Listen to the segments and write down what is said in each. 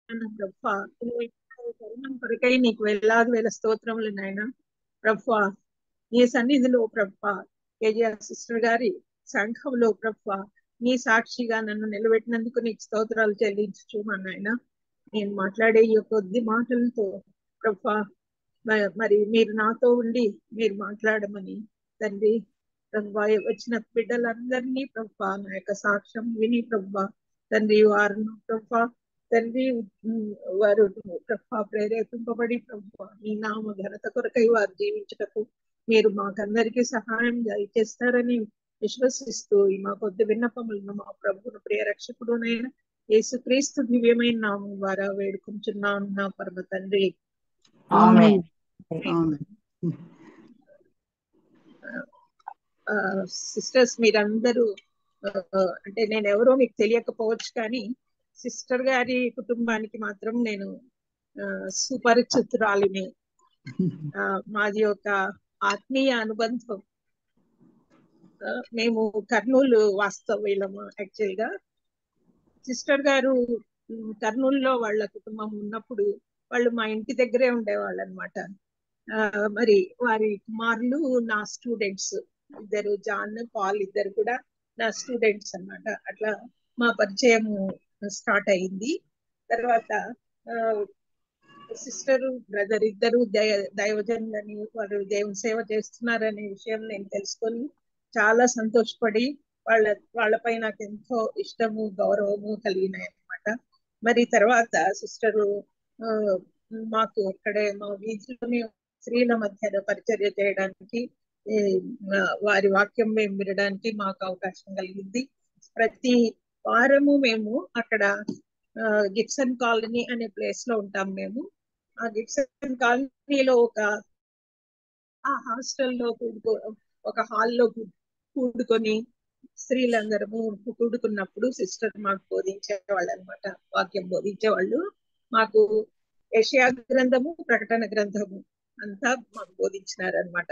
ప్రభా తరుణం కొరకై నీకు వేలాది వేల స్తోత్రములు నాయన. ప్రభా నీ సన్నిధిలో ప్రభా కేజీఆర్ సిస్టర్ గారి సంఘంలో ప్రభా నీ సాక్షిగా నన్ను నిలబెట్టినందుకు నీకు స్తోత్రాలు చెల్లించుచున్నాను నాయన. నేను మాట్లాడే ఈ కొద్ది మాటలతో ప్రభా మరి మీరు నాతో ఉండి మీరు మాట్లాడమని తండ్రి ప్రభా వచ్చిన బిడ్డలందరినీ ప్రభా నా యొక్క సాక్ష్యం విని ప్రభా తండ్రి వారిని ప్రభా తండ్రి వారు ప్రభా ప్రేరేపింపబడి ప్రభా నీ నామ ఘనత కొరకై వారు జీవించుటకు మీరు మాకందరికీ సహాయం దయచేస్తారని విశ్వసిస్తూ ఈ మా కొద్ది విన్నపములను మా ప్రభువును ప్రియ రక్షకుడునైన యేసుక్రీస్తు దివ్యమైన నామం ద్వారా వేడుకుంటున్నాను నా పరమ తండ్రి. ఆమేన్. సిస్టర్స్ మీరందరూ అంటే నేను ఎవరో మీకు తెలియకపోవచ్చు, కానీ సిస్టర్ గారి కుటుంబానికి మాత్రం నేను సుపరిచితురాలిని. మాది ఒక ఆత్మీయ అనుబంధం. మేము కర్నూలు వాస్తవ్యులము. యాక్చువల్ గా సిస్టర్ గారు కర్నూలులో వాళ్ళ కుటుంబం ఉన్నప్పుడు వాళ్ళు మా ఇంటి దగ్గరే ఉండేవాళ్ళు అనమాట. మరి వారి కుమారులు నా స్టూడెంట్స్, ఇద్దరు జాన్ పాల్ ఇద్దరు కూడా నా స్టూడెంట్స్ అన్నమాట. అట్లా మా పరిచయం స్టార్ట్ అయింది. తర్వాత సిస్టర్ బ్రదర్ ఇద్దరు దైవజనులని, వారు దేవుని సేవ చేస్తున్నారనే విషయం నేను తెలుసుకొని చాలా సంతోషపడి వాళ్ళపై నాకు ఎంతో ఇష్టము గౌరవము కలిగినాయి అన్నమాట. మరి తర్వాత సిస్టరు మాకు అక్కడే మా వీధిలోనే స్త్రీల మధ్య పరిచర్య చేయడానికి, వారి వాక్యం మేము వినడానికి మాకు అవకాశం కలిగింది. ప్రతి వారము మేము అక్కడ గిబ్సన్ కాలనీ అనే ప్లేస్ లో ఉంటాం మేము. ఆ గిబ్సన్ కాలనీలో ఆ హాస్టల్లో ఒక హాల్లో కూడుకొని స్త్రీలందరము కూడుకున్నప్పుడు సిస్టర్ మాకు బోధించేవాళ్ళు అనమాట. వాక్యం బోధించేవాళ్ళు. మాకు యెషయా గ్రంథము, ప్రకటన గ్రంథము అంతా మాకు బోధించినారు అనమాట.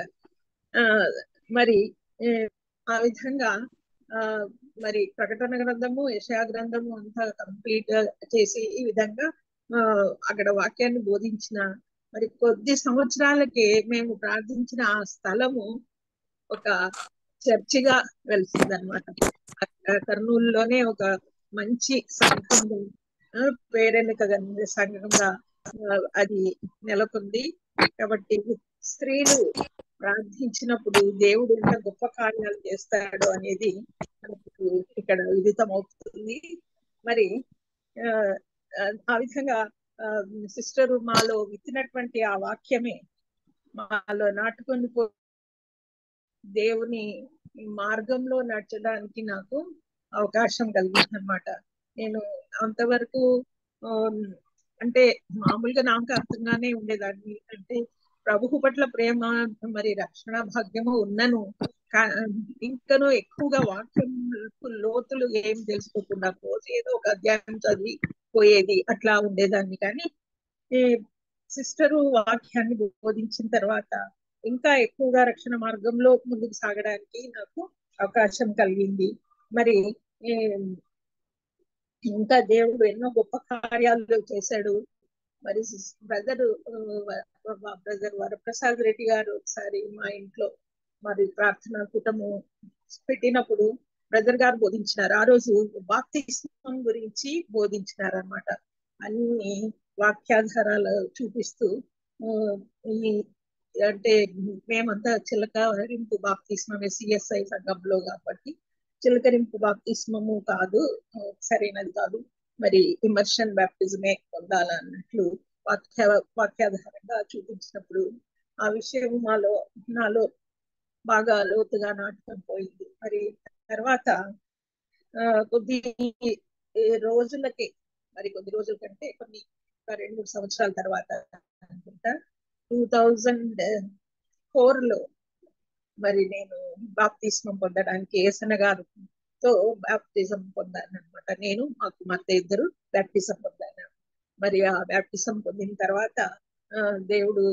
మరి ఆ విధంగా మరి ప్రకటన గ్రంథము, యెషయా గ్రంథము అంతా కంప్లీట్ గా చేసి ఈ విధంగా అక్కడ వాక్యాన్ని బోధించిన మరి కొద్ది సంవత్సరాలకే మేము ప్రార్థించిన ఆ స్థలము ఒక చర్చిగా వెళ్తుంది అనమాట. కర్నూలులోనే ఒక మంచి సంఘం, పేరెన్నిక సంఘంగా అది నెలకొంది. కాబట్టి స్త్రీలు ప్రార్థించినప్పుడు దేవుడు ఎంత గొప్ప కార్యాలు చేస్తాడు అనేది మనకు ఇక్కడ విదితం అవుతుంది. మరి ఆ విధంగా సిస్టర్ మాలో విత్తినటువంటి ఆ వాక్యమే మాలో నాటుకొని దేవుని మార్గంలో నడచడానికి నాకు అవకాశం కలిగింది అనమాట. నేను అంతవరకు అంటే మామూలుగా నాకు అర్థంగానే ఉండేదాన్ని. అంటే ప్రభువు పట్ల ప్రేమ మరి రక్షణ భాగ్యము ఉన్నను, ఇంకనూ ఎక్కువగా వాక్యం లోతులు ఏం తెలుసుకోకుండా పోతే ఏదో ఒక అధ్యాయం చదివి పోయేది అట్లా ఉండేదాన్ని. కానీ సిస్టరు వాక్యాన్ని బోధించిన తర్వాత ఇంకా ఎక్కువగా రక్షణ మార్గంలో ముందుకు సాగడానికి నాకు అవకాశం కలిగింది. మరి ఇంకా దేవుడు ఎన్నో గొప్ప కార్యాలు చేశాడు. మరి బ్రదర్ వరప్రసాద్ రెడ్డి గారు ఒకసారి మా ఇంట్లో మరి ప్రార్థన కూటము పెట్టినప్పుడు బ్రదర్ గారు బోధించినారు. ఆ రోజు బాప్తిస్మం గురించి బోధించినారు అన్నమాట. అన్ని వాక్యాధారాలు చూపిస్తూ అంటే మేమంతా చిలకరింపు బాప్తిస్మమే సిఎస్ఐ సంఘంలో కాబట్టి చిలకరింపు బాప్తిస్మము కాదు, సరైనది కాదు, మరి ఇమర్షన్ బాప్టిజమే పొందాలన్నట్లు వాక్యాధారంగా చూపించినప్పుడు ఆ విషయం నాలో బాగా లోతుగా నాటుకొని పోయింది. మరి తర్వాత కొద్ది రోజులకి, మరి కొద్ది రోజుల కంటే కొన్ని 2-3 సంవత్సరాల తర్వాత అనుకుంటా 2004లో మరి నేను బాప్తిస్మం పొందడానికి ఏసన్న గారితో బాప్తిజం పొందాను అనమాట. నేను మా కుమార్తె ఇద్దరు బాప్తిజం పొందాను. మరి ఆ బాప్తిజం పొందిన తర్వాత దేవుడు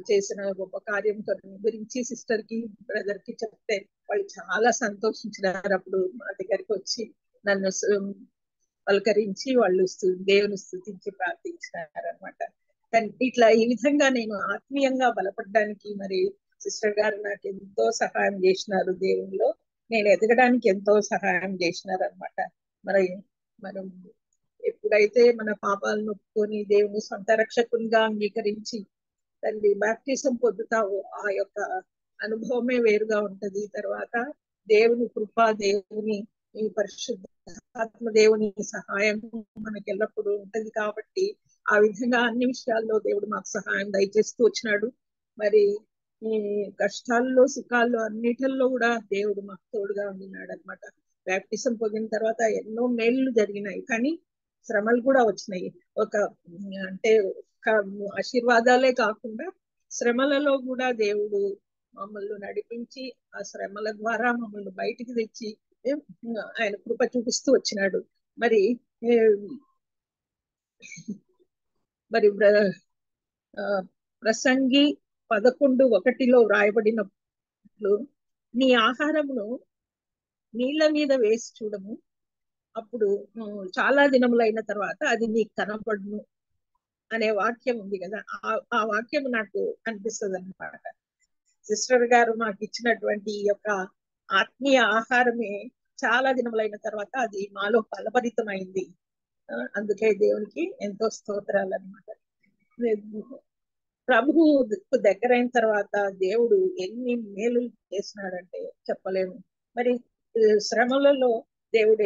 చేసిన గొప్ప కార్యం గురించి సిస్టర్ కి బ్రదర్ కి చెప్తే వాళ్ళు చాలా సంతోషించినారు. అప్పుడు మా దగ్గరికి వచ్చి నన్ను పలకరించి వాళ్ళు దేవుని స్తుతించి ప్రార్థించినారనమాట. ఇట్లా ఈ విధంగా నేను ఆత్మీయంగా బలపడడానికి మరి సిస్టర్ గారు నాకు ఎంతో సహాయం చేసినారు. దేవునిలో నేను ఎదగడానికి ఎంతో సహాయం చేసినారు అనమాట. మరి మనం ఎప్పుడైతే మన పాపాలను ఒప్పుకొని దేవుని సొంత రక్షకునిగా అంగీకరించి తల్లి బాప్టిజం పొందుతావో ఆ యొక్క అనుభవమే వేరుగా ఉంటది. తర్వాత దేవుని కృప, దేవుని ఈ పరిశుద్ధ ఆత్మ దేవుని సహాయం మనకి ఎల్లప్పుడూ ఉంటది. కాబట్టి ఆ విధంగా అన్ని విషయాల్లో దేవుడు మాకు సహాయం దయచేస్తూ వచ్చినాడు. మరి ఈ కష్టాల్లో సుఖాల్లో అన్నిటిల్లో కూడా దేవుడు మాకు తోడుగా ఉండినాడు అనమాట. బాప్టిజం పొందిన తర్వాత ఎన్నో మేళ్ళు జరిగినాయి, కానీ శ్రమలు కూడా వచ్చినాయి. అంటే ఆశీర్వాదాలే కాకుండా శ్రమలలో కూడా దేవుడు మమ్మల్ని నడిపించి ఆ శ్రమల ద్వారా మమ్మల్ని బయటికి తెచ్చి ఆయన కృప చూపిస్తూ వచ్చినాడు. మరి మరి ప్రసంగి 11:1 వ్రాయబడినట్లు నీ ఆహారమును నీళ్ళ మీద వేసి చూడము, అప్పుడు చాలా దినములైన తర్వాత అది నీకు కనపడును అనే వాక్యం ఉంది కదా. ఆ వాక్యం నాకు అనిపిస్తుంది అనమాట. సిస్టర్ గారు మాకు ఇచ్చినటువంటి ఈ యొక్క ఆత్మీయ ఆహారమే చాలా దినములైన తర్వాత అది మాలో ఫలభరితమైంది. అందుకే దేవునికి ఎంతో స్తోత్రాలు అనమాట. ప్రభువు దగ్గరైన తర్వాత దేవుడు ఎన్ని మేలు చేసినాడంటే చెప్పలేము. మరి శ్రమలలో దేవుడు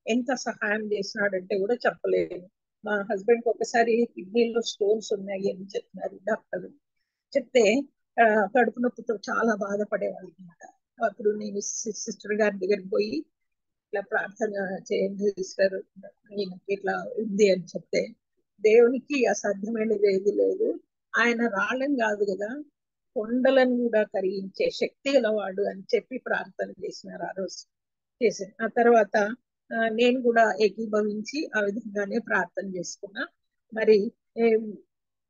ఎంత సహాయం చేసినాడంటే కూడా చెప్పలేము. మా హస్బెండ్ ఒకసారి కిడ్నీలో స్టోన్స్ ఉన్నాయి అని చెప్పినారు డాక్టర్. చెప్తే కడుపు నొప్పితో చాలా బాధపడేవాళ్ళు అనమాట. అప్పుడు నేను సిస్టర్ గారి దగ్గరికి పోయి ఇట్లా ప్రార్థన చేయండి సిస్టర్, ఇట్లా ఉంది అని చెప్తే, దేవునికి అసాధ్యమైనది ఏది లేదు, ఆయన రాళ్ళని కాదు కదా కొండలను కూడా కరిగించే శక్తి గలవాడు అని చెప్పి ప్రార్థన చేసినారు ఆ రోజు. చేశాను. ఆ తర్వాత నేను కూడా ఏకీభవించి ఆ విధంగానే ప్రార్థన చేసుకున్నా. మరి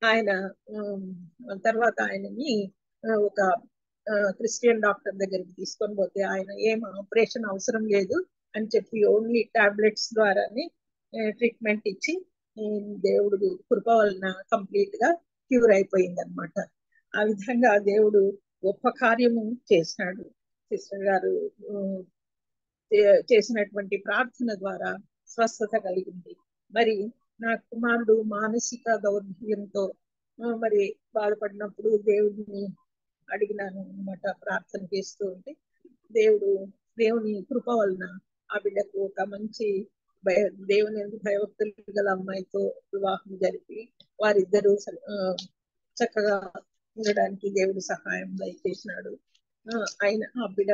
ఆయన తర్వాత ఆయనని ఒక క్రిస్టియన్ డాక్టర్ దగ్గరికి తీసుకొని పోతే ఆయన ఏం ఆపరేషన్ అవసరం లేదు అని చెప్పి ఓన్లీ టాబ్లెట్స్ ద్వారానే ట్రీట్మెంట్ ఇచ్చి దేవుడు కృప వలన కంప్లీట్ గా క్యూర్ అయిపోయింది అనమాట. ఆ విధంగా దేవుడు గొప్ప కార్యము చేసినాడు. సిస్టర్ గారు చేసినటువంటి ప్రార్థన ద్వారా స్వస్థత కలిగింది. మరి నా కుమారుడు మానసిక దౌర్భాగ్యంతో మరి బాధపడినప్పుడు దేవుడిని అడిగినాను అనమాట. ప్రార్థన చేస్తూ ఉంటే దేవుని కృప వలన ఆ బిడ్డకు ఒక మంచి దేవుని ఎందుకు భయభక్తులు గల అమ్మాయితో వివాహం జరిపి వారిద్దరూ చక్కగా ఉండడానికి దేవుడు సహాయం దయచేసినాడు. ఆయన ఆ బిడ్డ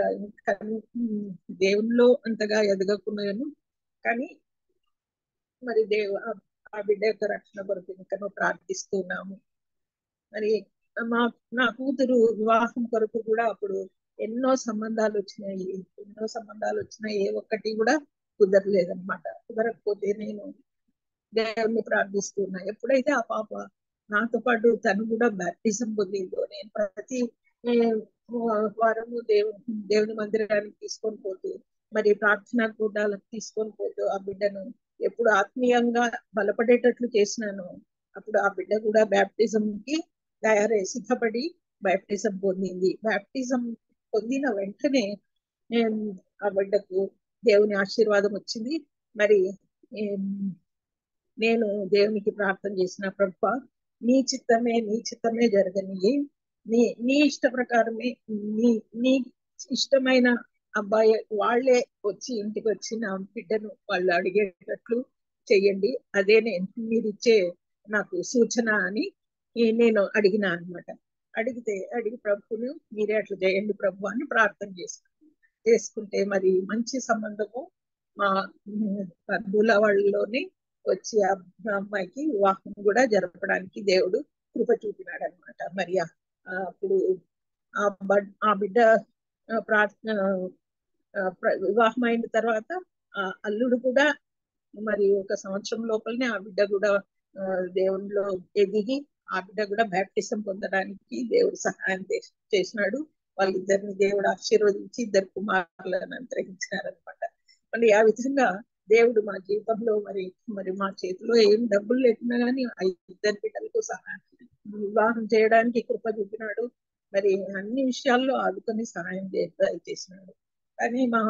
దేవునిలో అంతగా ఎదగకున్నాను, కానీ మరి ఆ బిడ్డ యొక్క రక్షణ కొరకు ఇంకా ప్రార్థిస్తున్నాము. మరి నా కూతురు వివాహం కొరకు కూడా అప్పుడు ఎన్నో సంబంధాలు వచ్చినాయి, ఏ ఒక్కటి కూడా కుదరలేదన్నమాట. కుదరకపోతే నేను దేవుణ్ణి ప్రార్థిస్తున్నా. ఎప్పుడైతే ఆ పాప నాతో పాటు తను కూడా బాప్టిజం పొందిందో, నేను ప్రతి వారము దేవుని మందిరానికి తీసుకొని పోతూ మరి ప్రార్థనా కూటాలకు తీసుకొని పోతూ ఆ బిడ్డను ఎప్పుడు ఆత్మీయంగా బలపడేటట్లు చేసినాను. అప్పుడు ఆ బిడ్డ కూడా బాప్టిజం కి సిద్ధపడి బాప్టిజం పొందింది. బాప్టిజం పొందిన వెంటనే ఆ బిడ్డకు దేవుని ఆశీర్వాదం వచ్చింది. మరి నేను దేవునికి ప్రార్థన చేసిన, ప్రభువా నీ చిత్తమే జరగని, నీ ఇష్ట ప్రకారమే, నీ ఇష్టమైన అబ్బాయి వాళ్ళే వచ్చి ఇంటికి వచ్చి నా బిడ్డను వాళ్ళు అడిగేటట్లు చెయ్యండి, అదే మీరిచ్చే నాకు సూచన అని నేను అడిగినా అనమాట. అడిగి ప్రభువును మీరే అట్లా చేయండి ప్రభు అని ప్రార్థన చేసుకుంటే మరి మంచి సంబంధము మా బంధువుల వాళ్ళలోనే వచ్చి ఆ అమ్మాయికి వివాహం కూడా జరపడానికి దేవుడు కృప చూపినాడు అనమాట. మరి అప్పుడు ఆ బిడ్డ వివాహం అయిన తర్వాత అల్లుడు కూడా మరి 1 సంవత్సరం లోపలనే ఆ బిడ్డ కూడా దేవునిలో ఎదిగి ఆ బిడ్డ కూడా బాప్టిజం పొందడానికి దేవుడు సహాయం చేసినాడు. వాళ్ళిద్దరిని దేవుడు ఆశీర్వదించి 2 కుమారులను అనుగ్రహించినారనమాట. మళ్ళీ ఆ విధంగా దేవుడు మా జీవితంలో మరి మరి మా చేతిలో ఏం డబ్బులు లేకున్నా కానీ ఆ ఇద్దరు బిడ్డలకు సహాయం వివాహం చేయడానికి కృప చూపినాడు. మరి అన్ని విషయాల్లో ఆదుకొని సహాయం చేసినాడు. కానీ మా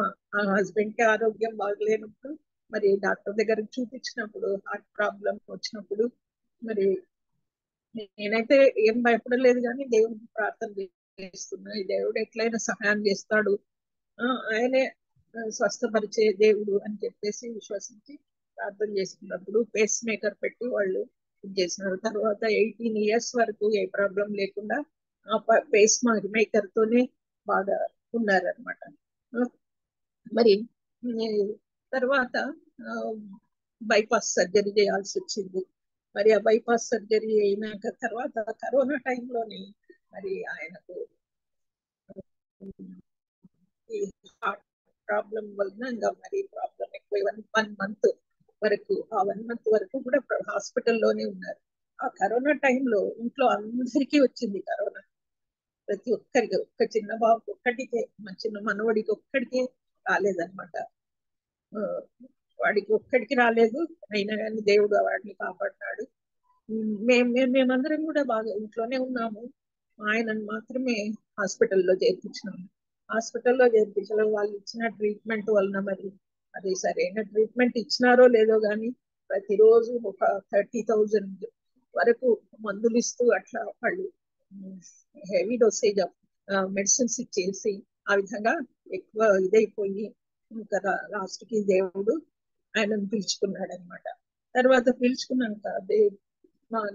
హస్బెండ్ కి ఆరోగ్యం బాగలేనప్పుడు మరి డాక్టర్ దగ్గరకు చూపించినప్పుడు హార్ట్ ప్రాబ్లం వచ్చినప్పుడు మరి నేనైతే ఏం భయపడలేదు, కానీ దేవుడికి ప్రార్థన చేస్తున్నా ఈ దేవుడు ఎట్లయినా సహాయం చేస్తాడు, ఆయనే స్వస్థపరిచే దేవుడు అని చెప్పేసి విశ్వసించి ప్రార్థన చేసుకున్నప్పుడు పేస్ మేకర్ పెట్టి వాళ్ళు చేసినారు. తర్వాత 18 years వరకు ఏ ప్రాబ్లం లేకుండా ఆ పేస్ మేకర్ తోనే బాగా ఉన్నారనమాట. మరి తర్వాత బైపాస్ సర్జరీ చేయాల్సి వచ్చింది. మరి ఆ బైపాస్ సర్జరీ అయినాక తర్వాత కరోనా టైంలోని మరి ఆయనకు ఈ హార్ట్ ప్రాబ్లం వలన ఇంకా మరి ప్రాబ్లం ఎక్కువ 1 month వరకు ఆ 1 month వరకు కూడా హాస్పిటల్లోనే ఉన్నారు. ఆ కరోనా టైంలో ఇంట్లో అందరికీ వచ్చింది కరోనా. ప్రతి ఒక్కరికి, ఒక్క చిన్న బాబు ఒక్కటికే, మా చిన్న మనవడికి ఒక్కడికే రాలేదన్నమాట. వాడికి ఒక్కడికి రాలేదు, అయినా కానీ దేవుడు వాడిని కాపాడినాడు. మేమందరం కూడా బాగా ఇంట్లోనే ఉన్నాము. ఆయనను మాత్రమే హాస్పిటల్లో చేర్పించినాము. హాస్పిటల్లో చేర్పించడం వాళ్ళు ఇచ్చిన ట్రీట్మెంట్ వలన మరి అది సరైన ట్రీట్మెంట్ ఇచ్చినారో లేదో కానీ ప్రతిరోజు ఒక 30,000 వరకు మందులు ఇస్తూ అట్లా వాళ్ళు హెవీ డోసేజ్ ఆఫ్ మెడిసిన్స్ ఇచ్చేసి ఆ విధంగా ఎక్కువ ఇదైపోయి ఇంకా లాస్ట్ కి దేవుడు ఆయనను పిలుచుకున్నాడు అనమాట. తర్వాత పిలుచుకున్నాక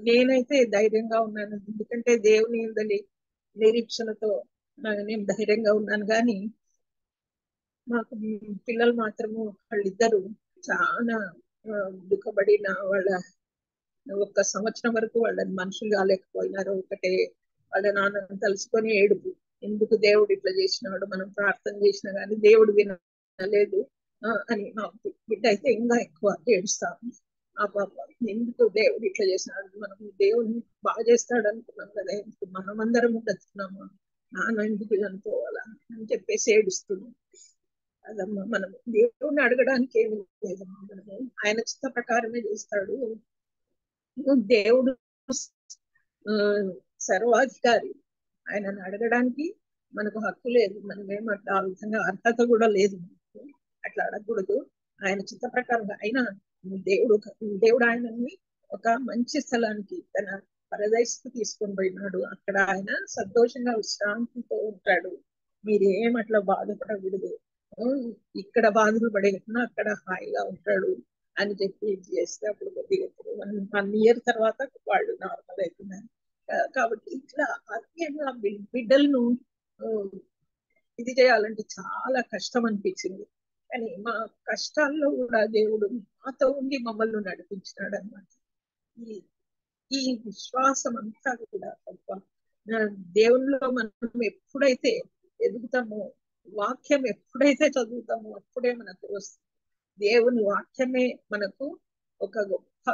నేనైతే ధైర్యంగా ఉన్నాను, ఎందుకంటే దేవుని యందలి నిరీక్షణతో నేను ధైర్యంగా ఉన్నాను. కానీ మాకు పిల్లలు మాత్రము వాళ్ళిద్దరు చాలా దుఃఖపడిన వాళ్ళ 1 సంవత్సరం వరకు వాళ్ళని మనుషులు కాలేకపోయినారు. ఒకటే వాళ్ళ నాన్నను తలుసుకొని ఏడుపు, ఎందుకు దేవుడు ఇట్లా చేసినాడు, మనం ప్రార్థన చేసినా కానీ దేవుడు వినలేదు అని మా బిడ్డ అయితే ఇంకా ఎక్కువ ఏడుస్తాము. ఆ పాప ఎందుకు దేవుడు ఇట్లా చేసినాడు, మనం దేవుడిని బాగా చేస్తాడు అనుకున్నాం కదా, ఎందుకు మనమందరం బ్రతుకున్నాము, నాన్న ఎందుకు చనిపోవాలా అని చెప్పేసి ఏడుస్తుంది. అదమ్మా, మనం దేవుడిని అడగడానికి ఏమి లేదమ్మా, మనము ఆయన చిత్త ప్రకారమే చేస్తాడు. దేవుడు సర్వాధికారి, ఆయనను అడగడానికి మనకు హక్కు లేదు, మనం ఏమంటే ఆ విధంగా అర్హత కూడా లేదు, అట్లా అడగకూడదు. ఆయన చిత్త ప్రకారంగా అయినా దేవుడు దేవుడు ఆయనని ఒక మంచి స్థలానికి తన పరదైస్కు తీసుకొని పోయినాడు. అక్కడ ఆయన సంతోషంగా విశ్రాంతితో ఉంటాడు. మీరేమట్లా బాధపడకూడదు, ఇక్కడ బాధలు పడేకుండా అక్కడ హాయిగా ఉంటాడు అని చెప్పి చేస్తే అప్పుడు కొద్దిగా 1 year తర్వాత వాళ్ళు నార్మల్ అవుతున్నారు. కాబట్టి ఇట్లా ఆత్మీయంగా బిడ్డలను ఇది చేయాలంటే చాలా కష్టం అనిపించింది. కానీ మా కష్టాల్లో కూడా దేవుడు మాతో ఉండి మమ్మల్ని నడిపించినాడు అనమాట. ఈ ఈ విశ్వాసం అంతా కూడా దేవునిలో మనం ఎప్పుడైతే ఎదుగుతామో, వాక్యం ఎప్పుడైతే చదువుతామో అప్పుడే మనకు వస్తుంది. దేవుని వాక్యమే మనకు ఒక గొప్ప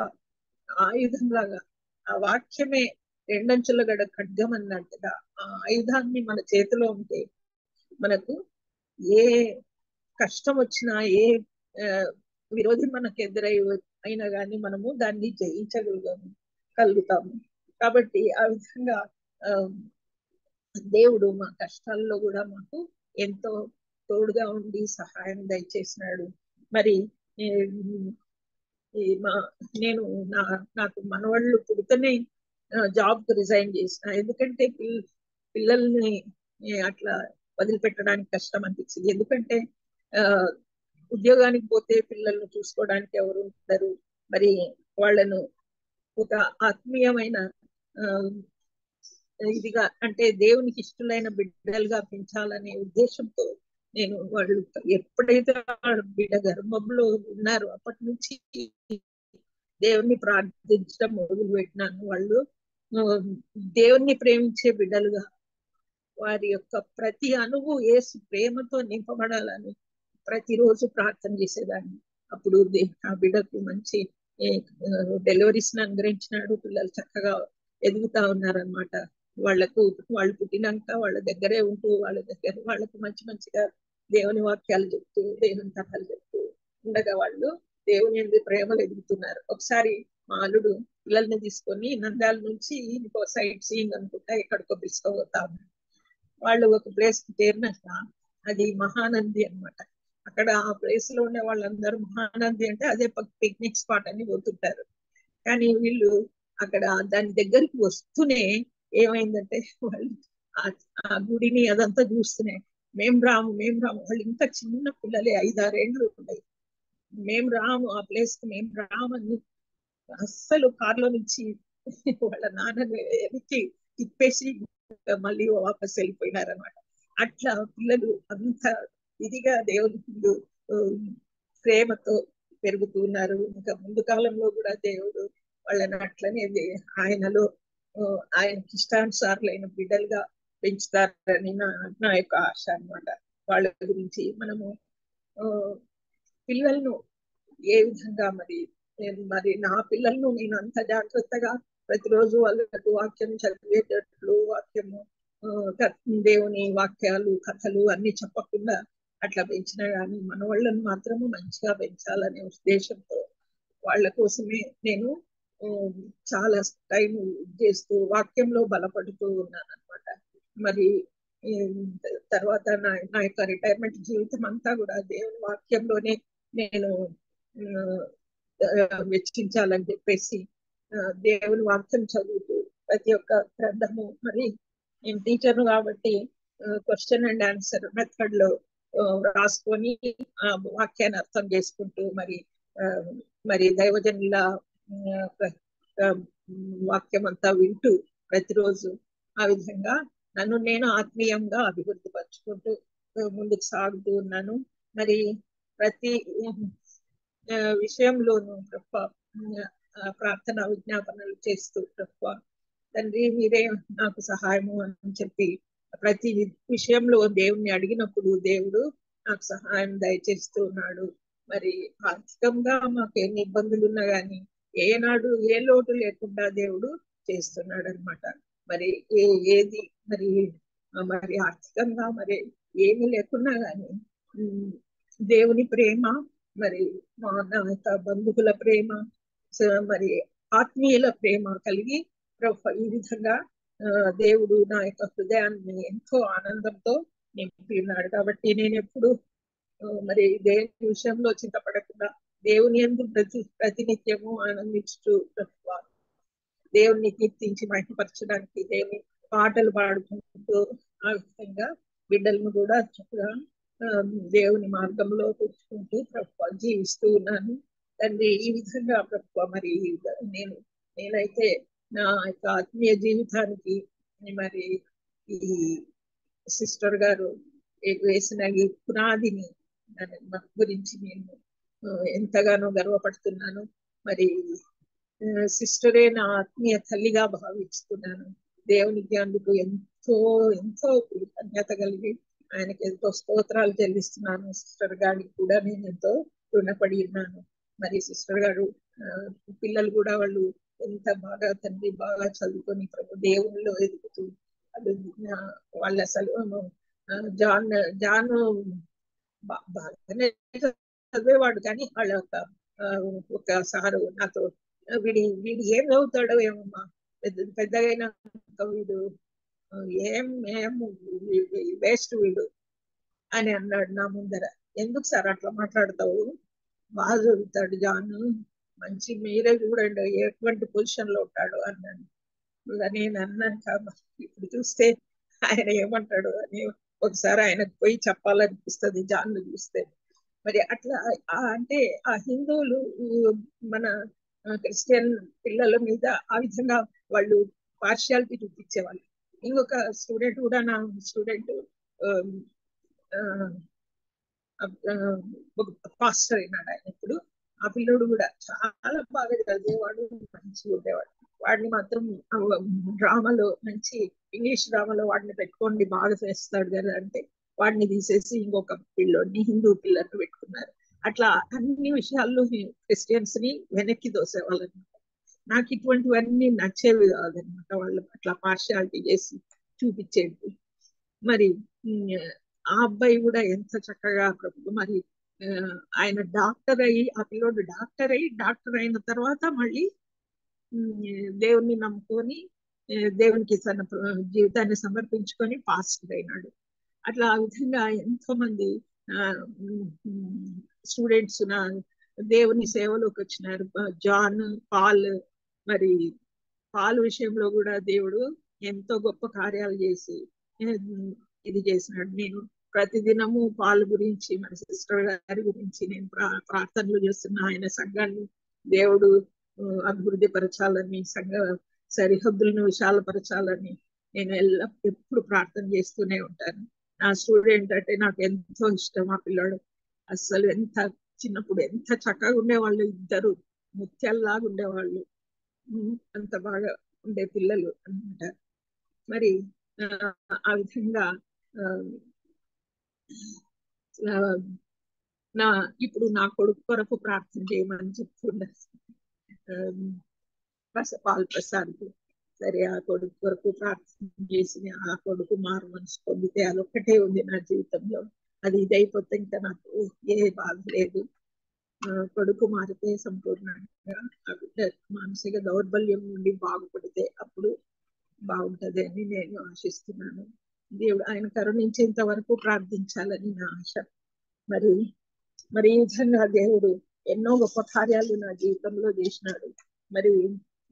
ఆయుధం లాగా, ఆ వాక్యమే 2 అంచుల గడ ఖడ్గం అన్నట్టుగా ఆ ఆయుధాన్ని మన చేతిలో ఉంటే మనకు ఏ కష్టం వచ్చినా, ఏ విరోధి మనకు అయినా కానీ మనము దాన్ని కలుగుతాము. కాబట్టి ఆ విధంగా దేవుడు మా కష్టాల్లో కూడా మాకు ఎంతో తోడుగా ఉండి సహాయం దయచేసినాడు. మరి నేను నాకు మనవాళ్ళు పుడితేనే జాబ్ కు రిజైన్ చేసిన, ఎందుకంటే పిల్లల్ని అట్లా వదిలిపెట్టడానికి కష్టం అనిపించింది. ఎందుకంటే ఉద్యోగానికి పోతే పిల్లల్ని చూసుకోవడానికి ఎవరు ఉంటారు, మరి వాళ్ళను ఒక ఆత్మీయమైన ఇదిగా అంటే దేవునికి ఇష్టలైన బిడ్డలుగా పెంచాలనే ఉద్దేశంతో నేను వాళ్ళు ఎప్పుడైతే బిడ్డ గర్భంలో ఉన్నారో అప్పటి నుంచి దేవుణ్ణి ప్రార్థించడం మొదలు పెట్టినాను. వాళ్ళు దేవుణ్ణి ప్రేమించే బిడ్డలుగా వారి యొక్క ప్రతి అణువు యేసు ప్రేమతో నింపబడాలని ప్రతిరోజు ప్రార్థన చేసేదాన్ని. అప్పుడు ఆ బిడ్డకు మంచి డెలివరీస్ అనుగ్రహించినాడు. పిల్లలు చక్కగా ఎదుగుతా ఉన్నారనమాట. వాళ్ళు పుట్టినాక వాళ్ళ దగ్గరే ఉంటూ వాళ్ళకు మంచి మంచిగా దేవుని వాక్యాలు చెప్తూ దేవుని కథలు చెప్తూ ఉండగా వాళ్ళు దేవుని యందు ప్రేమలు ఎదుగుతున్నారు. ఒకసారి మా అల్లుడు పిల్లల్ని తీసుకొని నంద్యాల నుంచి ఇంకో సైట్ సీయింగ్ అనుకుంటా ఎక్కడికో తీసుకుపోతాము. వాళ్ళు ఒక ప్లేస్ కి చేరినాక అది మహానంది అన్నమాట. అక్కడ ఆ ప్లేస్ లో ఉండే వాళ్ళందరూ మహానంది అంటే అదే పిక్నిక్ స్పాట్ అని పోతుంటారు. కానీ వీళ్ళు అక్కడ దాని దగ్గరికి వస్తూనే ఏమైందంటే వాళ్ళు ఆ గుడిని అదంతా చూస్తూనే మేము రాము వాళ్ళు ఇంకా చిన్న పిల్లలే 5-6 ఏళ్ళు ఉన్నాయి. మేము రాము ఆ ప్లేస్ కి మేము రామని అస్సలు కారులో నుంచి వాళ్ళ నాన్నని వెనక్కి తిప్పేసి మళ్ళీ వాపస్ వెళ్ళిపోయినారనమాట. అట్లా పిల్లలు అంత ఇదిగా దేవుని ముందు ఆ, ప్రేమతో పెరుగుతూ ఉన్నారు. ఇంకా ముందు కాలంలో కూడా దేవుడు వాళ్ళని అట్లనే ఆయనలో ఆ, ఆయనకి ఇష్టానుసారులైన బిడ్డలుగా పెంచుతారని నా యొక్క ఆశ అన్నమాట. వాళ్ళ గురించి మనము ఆ, పిల్లలను ఏ విధంగా మరి నా పిల్లలను నేను అంత జాగ్రత్తగా ప్రతిరోజు వాళ్ళకు వాక్యం చదివేటట్లు వాక్యము ఆ, దేవుని వాక్యాలు కథలు అన్ని చెప్పకుండా అట్లా పెంచినా గానీ మన వాళ్ళని మాత్రము మంచిగా పెంచాలనే ఉద్దేశంతో వాళ్ళ కోసమే నేను ఆ, చాలా టైం చేస్తూ వాక్యంలో బలపడుతూ ఉన్నాను అనమాట. మరి ఈ తర్వాత నా యొక్క రిటైర్మెంట్ జీవితం అంతా కూడా దేవుని వాక్యంలోనే నేను వెచ్చించాలని చెప్పేసి దేవుని వాక్యం చదువుతూ ప్రతి ఒక్క గ్రంథము మరి నేను టీచర్ కాబట్టి క్వశ్చన్ అండ్ ఆన్సర్ మెథడ్ లో రాసుకొని ఆ వాక్యాన్ని అర్థం చేసుకుంటూ ఆ, మరి దైవజనుల ఆ, వాక్యం అంతా వింటూ ప్రతిరోజు ఆ విధంగా నన్ను నేను ఆత్మీయంగా అభివృద్ధి పరుచుకుంటూ ముందుకు సాగుతూ ఉన్నాను. మరి ప్రతి విషయంలోనూ ప్రభా ప్రార్థన విజ్ఞాపనలు చేస్తూ ప్రభా తండ్రి మీరే నాకు సహాయము అని చెప్పి ప్రతి విషయంలో దేవుణ్ణి అడిగినప్పుడు దేవుడు నాకు సహాయం దయచేస్తూ ఉన్నాడు. మరి ఆర్థికంగా మాకు ఎన్ని ఇబ్బందులు ఉన్నా గానీ ఏనాడు ఏ లోటు లేకుండా దేవుడు చేస్తున్నాడు అనమాట. మరి ఏది మరి మరి ఆర్థికంగా మరి ఏమి లేకున్నా గానీ దేవుని ప్రేమ మరి మా నా యొక్క బంధువుల ప్రేమ మరి ఆత్మీయుల ప్రేమ కలిగి ఈ విధంగా దేవుడు నా యొక్క హృదయాన్ని ఎంతో ఆనందంతో నింపి ఉన్నాడు. కాబట్టి నేను ఎప్పుడు మరి దేవుని విషయంలో చింతపడకుండా దేవుని యందు ప్రతినిత్యము ఆనందించుతూ దేవుణ్ణి కీర్తించి మహిమపరచడానికి దేవుని పాటలు పాడుకుంటూ ఆ విధంగా బిడ్డలను కూడా చక్కగా దేవుని మార్గంలో తెచ్చుకుంటూ జీవిస్తూ ఉన్నాను. తండ్రి ఈ విధంగా మరి నేను నేనైతే నా యొక్క ఆత్మీయ జీవితానికి మరి ఈ సిస్టర్ గారు వేసిన ఈ పునాదిని గురించి నేను ఎంతగానో గర్వపడుతున్నాను. మరి సిస్టరే నా ఆత్మీయ తల్లిగా భావిస్తున్నాను. దేవునికి అందుకు ఎంతో ఎంతో కృతజ్ఞత కలిగి ఆయనకి ఎంతో స్తోత్రాలు చెల్లిస్తున్నాను. సిస్టర్ గారికి కూడా నేను ఎంతో రుణపడి ఉన్నాను. మరి సిస్టర్ గారు పిల్లలు కూడా వాళ్ళు ఎంత బాగా తండ్రి బాగా చదువుకొని దేవునిలో ఎదుగుతూ వాళ్ళ అసలు జాన్ జాన్ బాగానే చదివేవాడు కానీ వాళ్ళ ఒక సారు నాతో వీడు ఏం చదువుతాడో ఏమమ్మా పెద్దగైనా వీడు ఏం ఏం వేస్ట్ వీడు అని అన్నాడు నా ముందర. ఎందుకు సార్ అట్లా మాట్లాడతావు, బాగా చదువుతాడు జాన్, మంచి మీరే చూడండి ఎటువంటి పొజిషన్ లో ఉంటాడు అన్నాను. నేను అన్నాను కాబట్టి ఇప్పుడు చూస్తే ఆయన ఏమంటాడు అని ఒకసారి ఆయనకు పోయి చెప్పాలనిపిస్తుంది జాన్ చూస్తే. మరి అట్లా అంటే ఆ హిందువులు మన క్రిస్టియన్ పిల్లల మీద ఆ విధంగా వాళ్ళు పార్షియాలిటీ చూపించేవాళ్ళు. ఇంకొక స్టూడెంట్ కూడా నా స్టూడెంట్ పాస్టర్ అయినాడు ఆయన ఇప్పుడు. ఆ పిల్లోడు కూడా చాలా బాగా చదివేవాడు, మంచిగా ఉండేవాడు. వాడిని మాత్రం డ్రామాలో మంచి ఇంగ్లీష్ డ్రామాలో వాడిని పెట్టుకోండి బాగా చేస్తాడు కదా అంటే వాడిని తీసేసి ఇంకొక పిల్లోడిని హిందూ పిల్లర్ని పెట్టుకున్నారు. అట్లా అన్ని విషయాల్లో క్రిస్టియన్స్ ని వెనక్కి దోసేవాళ్ళనమాట. నాకు ఇటువంటివన్నీ నచ్చేవి కాదనమాట. వాళ్ళు అట్లా పార్షియాలిటీ చేసి చూపించేది. మరి ఆ అబ్బాయి కూడా ఎంత చక్కగా మరి ఆయన డాక్టర్ అయ్యి, ఆ పిల్లోడు డాక్టర్ అయిన తర్వాత మళ్ళీ దేవుణ్ణి నమ్ముకొని దేవునికి తన జీవితాన్ని సమర్పించుకొని పాస్టర్ అయినాడు. అట్లా ఆ విధంగా ఎంతో మంది స్టూడెంట్స్ దేవుని సేవలోకి వచ్చినారు. జాన్, పాల్, మరి పాల్ విషయంలో కూడా దేవుడు ఎంతో గొప్ప కార్యాలు చేసి ఇది చేసినాడు. నేను ప్రతిదినము పాల్ గురించి, మన సిస్టర్ గారి గురించి నేను ప్రార్థనలు చేస్తున్నా. ఆయన సంఘాన్ని దేవుడు అభివృద్ధి పరచాలని, సంఘ సరిహద్దులను విశాలపరచాలని నేను ఎప్పుడు ప్రార్థన చేస్తూనే ఉంటాను. నా స్టూడెంట్ అంటే నాకు ఎంతో ఇష్టం. ఆ పిల్లాడు అసలు చిన్నప్పుడు ఎంత చక్కగా ఉండేవాళ్ళు, ఇద్దరు ముత్యాల్లాగా ఉండేవాళ్ళు. అంత బాగా ఉండే పిల్లలు అన్నమాట. మరి ఆ విధంగా ఇప్పుడు నా కొడుకు కొరకు ప్రార్థన చేయమని చెప్తున్నారు పాల్ ప్రసాద్. సరే, ఆ కొడుకు కొరకు ప్రార్థన చేసి ఆ కొడుకు మారు మనసు పొందితే అదొక్కటే ఉంది నా జీవితంలో. అది ఇదైపోతే ఇంకా నాకు ఏ బాధ లేదు. కొడుకు మారితే సంపూర్ణంగా ఆ బిడ్డ మానసిక దౌర్బల్యం నుండి బాగుపడితే అప్పుడు బాగుంటది అని నేను ఆశిస్తున్నాను. దేవుడు ఆయన కరుణించేంత వరకు ప్రార్థించాలని నా ఆశ. మరి ఈ విధంగా దేవుడు ఎన్నో గొప్ప కార్యాలు నా జీవితంలో చేసినాడు. మరి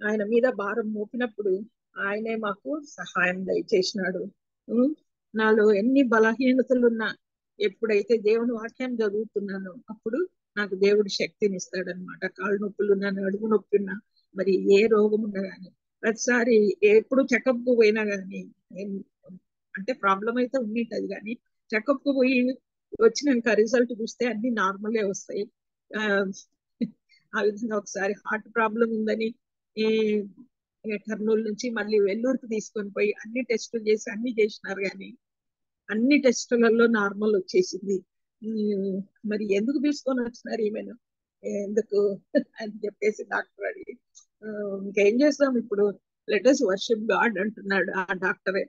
ఆయన మీద భారం మోపినప్పుడు ఆయనే మాకు సహాయం దయచేసినాడు. నాలో ఎన్ని బలహీనతలున్నా ఎప్పుడైతే దేవుని వాక్యం చదువుతున్నానో అప్పుడు నాకు దేవుడు శక్తిని ఇస్తాడనమాట. కాళ్ళు నొప్పులున్నా, నడుము నొప్పున్నా, మరి ఏ రోగం ఉన్నా కానీ, ప్రతిసారి ఎప్పుడు చెకప్ కు పోయినా కానీ, అంటే ప్రాబ్లం అయితే ఉండింటది కానీ చెకప్ కు పోయి వచ్చినాక రిజల్ట్ చూస్తే అన్ని నార్మలే వస్తాయి. ఆ విధంగా ఒకసారి హార్ట్ ప్రాబ్లం ఉందని కర్నూలు నుంచి మళ్ళీ వెల్లూరుకి తీసుకొని పోయి అన్ని టెస్టులు చేసి అన్ని చేసినారు కానీ అన్ని టెస్టులలో నార్మల్ వచ్చేసింది. మరి ఎందుకు తీసుకొని వచ్చినారు ఈమెను, ఎందుకు అని చెప్పేసి డాక్టర్ అడిగి, ఇంకేం చేస్తాం ఇప్పుడు, లెట్ us వర్షిప్ గాడ్ అంటున్నాడు ఆ డాక్టరే.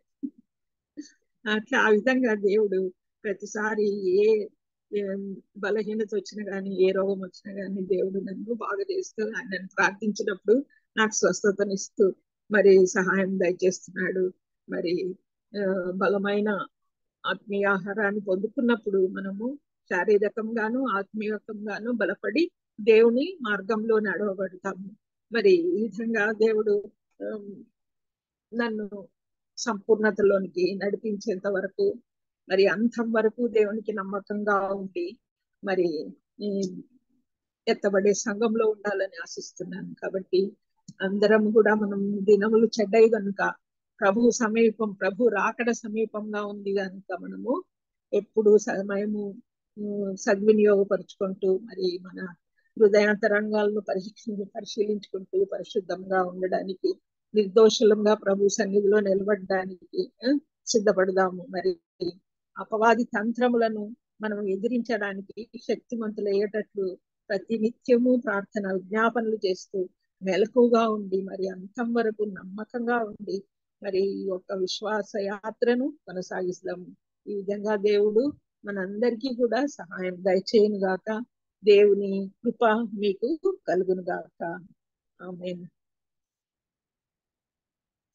అట్లా ఆ విధంగా దేవుడు ప్రతిసారి ఏ బలహీనత వచ్చినా కానీ, ఏ రోగం వచ్చినా కానీ దేవుడు నన్ను బాగా చేస్తూ, ఆయనను ప్రార్థించినప్పుడు నాకు స్వస్థతనిస్తూ మరి సహాయం దయచేస్తున్నాడు. మరి బలమైన ఆత్మీయ ఆహారాన్ని పొందుకున్నప్పుడు మనము శారీరకంగాను ఆత్మీయకంగాను బలపడి దేవుని మార్గంలో నడవబడతాము. మరి ఈ విధంగా దేవుడు నన్ను సంపూర్ణతలోనికి నడిపించేంత వరకు, మరి అంతం వరకు దేవునికి నమ్మకంగా ఉండి మరి ఎత్తబడే సంఘంలో ఉండాలని ఆశిస్తున్నాను. కాబట్టి అందరం కూడా మనం దినములు చెడ్డయి కనుక, ప్రభు రాకడ సమీపంగా ఉంది కనుక మనము ఎప్పుడు సమయము సద్వినియోగపరుచుకుంటూ మరి మన హృదయాంతరంగాలను పరిశీలించుకుంటూ పరిశుద్ధంగా ఉండడానికి, నిర్దోషులంగా ప్రభు సన్నిధిలో నిలబడడానికి సిద్ధపడదాము. మరి అపవాది తంత్రములను మనం ఎదిరించడానికి శక్తిమంతులయ్యేటట్లు ప్రతి నిత్యము ప్రార్థన విజ్ఞాపనలు చేస్తూ మెలకుగా ఉండి మరి అంతం వరకు నమ్మకంగా ఉండి మరి ఈ యొక్క విశ్వాస యాత్రను కొనసాగిస్తాము. ఈ విధంగా దేవుడు మనందరికీ కూడా సహాయం దయచేయును గాక. దేవుని కృప మీకు కలుగును గాక. ఆమేన్.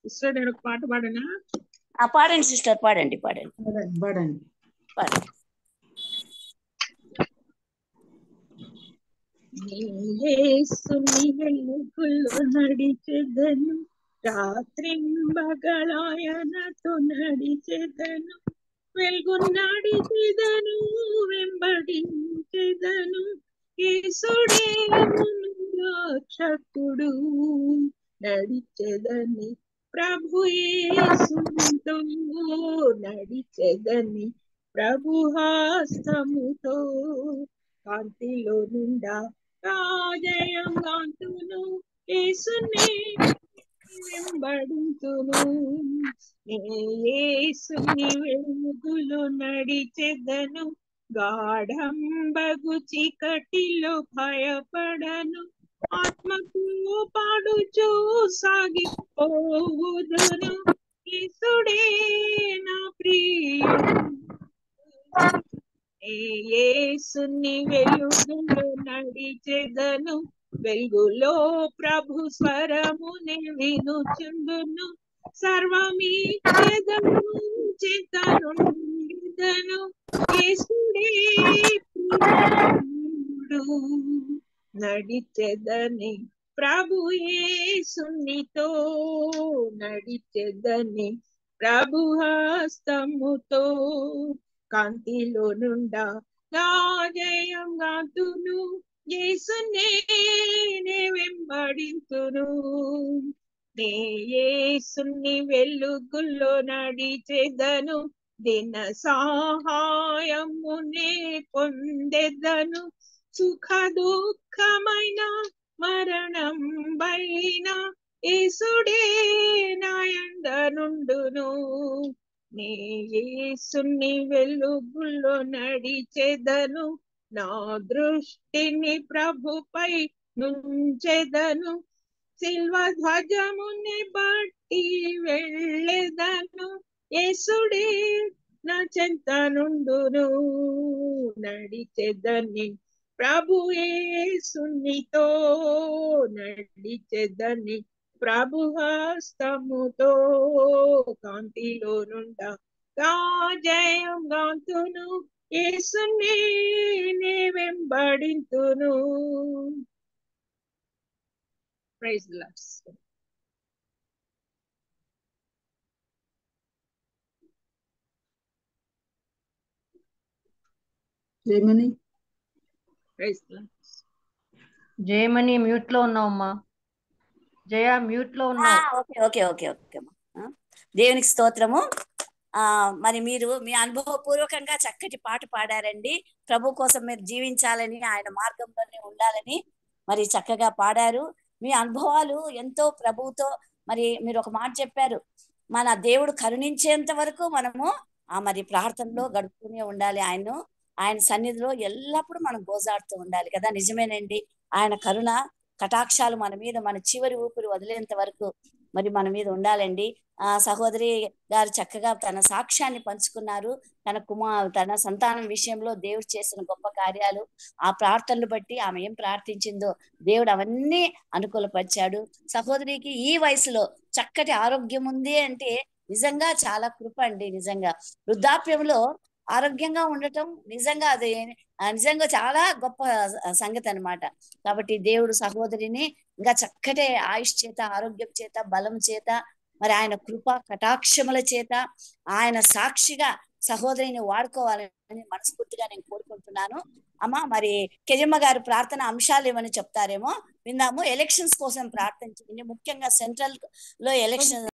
సిస్టర్, నేను ఒక పాట పాడనా? పాడండి సిస్టర్, పాడండి. యేసుని వెలుగులో నడిచెదను, రాత్రింబగలాయనతో నడిచెదను, వెలుగు నడిచెదను, వెంబడించెదను, యేసుడే రక్షకుడు. నడిచెదని ప్రభు యేసుతో, నడిచెదని ప్రభు హస్తముతో, కాంతిలో నిండా రాజయంగాంతును, యేసునే వెంబడింతును. యేసుని వెలుగులో నడిచెదను, గాఢంబగు చీకటిలో భయపడను, ఆత్మకు పాడుచూ సాగిపోవుదును, యేసుడే నా ప్రియుడు. యేసుని వెలుగులో నడిచెదను, వెలుగులో ప్రభు స్వరముని వినుచుండును, సర్వమిచ్చెదను చేతనుండెదను, యేసుడే ప్రియుడు. నడిచెదని ప్రభు యేసునితో, నడిచెదని ప్రభు హస్తముతో, కాంతిలో నుండా నా జయం గాతును, యేసునే నే వెంబడింతును. నే యేసుని వెలుగులో నడిచెదను, దిన సహాయమునే పొందెదను, సుఖ దుఃఖమైన మరణం బైన యేసుడే నాయండ నుండును. నే యేసుని వెలుగులో నడిచెదను, నా దృష్టిని ప్రభుపై నుంచెదను, సిల్వ ధ్వజముని బట్టి వెళ్ళెదను, యేసుడే నా చెంత నుండును. నడిచెదని ప్రభు యేసునితో, నడిచెదని ప్రభు హస్తముతో, కాంతిలో నుండా నా జయం గాతును, యేసునే నే వెంబడింతును. Praise the Lord. Jayamani praise the Lord. Jayamani mute లో ఉన్నావమ్మా. జయ మ్యూట్ లో ఉన్నావు. ఓకే ఓకే ఓకే ఓకే అమ్మా. దేవునికి స్తోత్రము. మరి మీరు మీ అనుభవపూర్వకంగా చక్కటి పాట పాడారండి. ప్రభు కోసం మీరు జీవించాలని, ఆయన మార్గంలోనే ఉండాలని మరి చక్కగా పాడారు. మీ అనుభవాలు ఎంతో ప్రభువుతో, మరి మీరు ఒక మాట చెప్పారు, మన దేవుడు కరుణించేంత వరకు మనము మరి ప్రార్థనలో గడుపుతూనే ఉండాలి, ఆయన సన్నిధిలో ఎల్లప్పుడూ మనం గోజాడుతూ ఉండాలి కదా. నిజమేనండి. ఆయన కరుణ కటాక్షాలు మన మీద, మన చివరి ఊపిరి వదిలేంత వరకు మరి మన మీద ఉండాలండి. సహోదరి గారు చక్కగా తన సాక్ష్యాన్ని పంచుకున్నారు. తన సంతానం విషయంలో దేవుడు చేసిన గొప్ప కార్యాలు, ఆ ప్రార్థనలు బట్టి ఆమె ఏం ప్రార్థించిందో దేవుడు అవన్నీ అనుకూలపరిచాడు. సహోదరికి ఈ వయసులో చక్కటి ఆరోగ్యం ఉంది అంటే నిజంగా చాలా కృప అండి. నిజంగా వృద్ధాప్యంలో ఆరోగ్యంగా ఉండటం నిజంగా చాలా గొప్ప సంగతి అన్నమాట. కాబట్టి దేవుడు సహోదరిని ఇంకా చక్కటి ఆయుష్ చేత, ఆరోగ్యం చేత, బలం చేత, మరి ఆయన కృప కటాక్షముల చేత ఆయన సాక్షిగా సహోదరిని వాడుకోవాలని మనస్ఫూర్తిగా నేను కోరుకుంటున్నాను. అమ్మా, మరి కెజమ్మ గారు ప్రార్థన అంశాలు ఏమని చెప్తారేమో విందాము. ఎలక్షన్స్ కోసం ప్రార్థించండి. ముఖ్యంగా సెంట్రల్ లో ఎలక్షన్